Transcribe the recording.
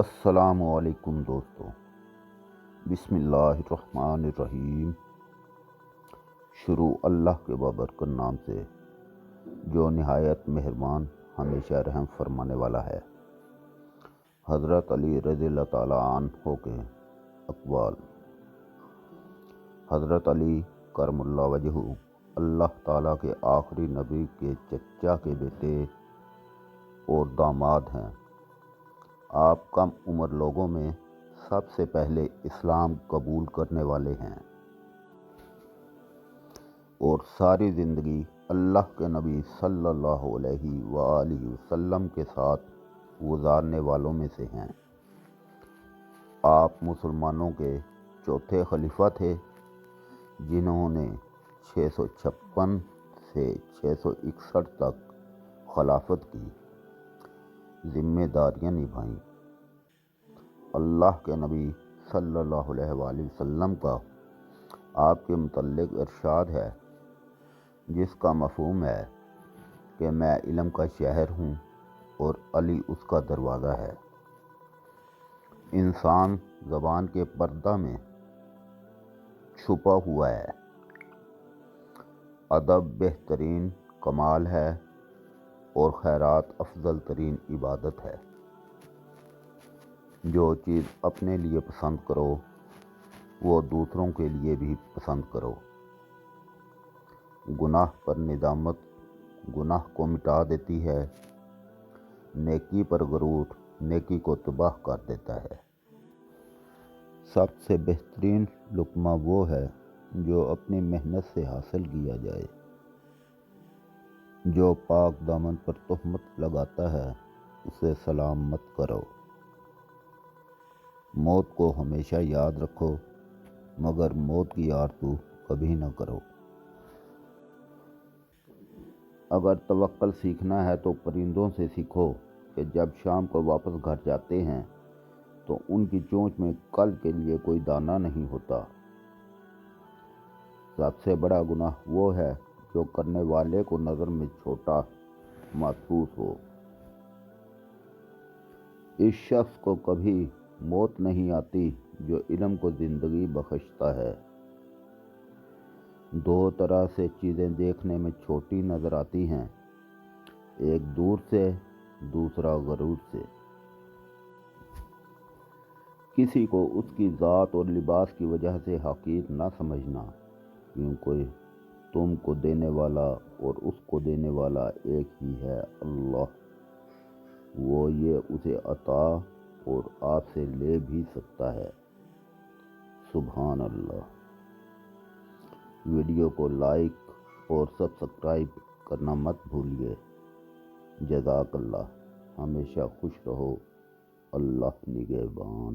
अस्सलामुअलैकुम दोस्तों, बिस्मिल्लाहिर्रहमानिर्रहीम। शुरू अल्लाह के बाबरकत नाम से जो निहायत मेहरबान हमेशा रहम फरमाने वाला है। हज़रत अली रज़ियल्लाहु ताला अन्हु के अक़वाल। हज़रत अली करमुल्लाह वजहू अल्लाह ताला के आखिरी नबी के चचा के बेटे और दामाद हैं। आप कम उम्र लोगों में सबसे पहले इस्लाम कबूल करने वाले हैं और सारी ज़िंदगी अल्लाह के नबी सल्लल्लाहु अलैहि वसल्लम के साथ गुजारने वालों में से हैं। आप मुसलमानों के चौथे खलीफा थे जिन्होंने 656 से 661 तक खिलाफत की जिम्मेदारियां निभाईं। अल्लाह के नबी सल्लल्लाहु अलैहि वसल्लम का आपके मुतल्लिक इरशाद है, जिसका मफ़हूम है कि मैं इल्म का शहर हूँ और अली उसका दरवाज़ा है। इंसान ज़बान के पर्दा में छुपा हुआ है। अदब बेहतरीन कमाल है और खैरात अफजल तरीन इबादत है। जो चीज़ अपने लिए पसंद करो वो दूसरों के लिए भी पसंद करो। गुनाह पर निदामत गुनाह को मिटा देती है। नेकी पर गरूर नेकी को तबाह कर देता है। सबसे बेहतरीन लुक़मा वो है जो अपनी मेहनत से हासिल किया जाए। जो पाक दामन पर तोहमत लगाता है उसे सलाम मत करो। मौत को हमेशा याद रखो मगर मौत की आरज़ू कभी न करो। अगर तवक्कल सीखना है तो परिंदों से सीखो कि जब शाम को वापस घर जाते हैं तो उनकी चोंच में कल के लिए कोई दाना नहीं होता। सबसे बड़ा गुनाह वो है जो करने वाले को नज़र में छोटा महसूस हो। इस शख्स को कभी मौत नहीं आती जो इल्म को ज़िंदगी बख्शता है। दो तरह से चीज़ें देखने में छोटी नज़र आती हैं, एक दूर से, दूसरा गरूर से। किसी को उसकी ज़ात और लिबास की वजह से हकीर ना समझना, क्योंकि तुमको देने वाला और उसको देने वाला एक ही है, अल्लाह। वो ये उसे अता और आपसे ले भी सकता है। सुभान अल्लाह। वीडियो को लाइक और सब्सक्राइब करना मत भूलिए। जज़ाकल्लाह। हमेशा खुश रहो। अल्लाह निगहबान।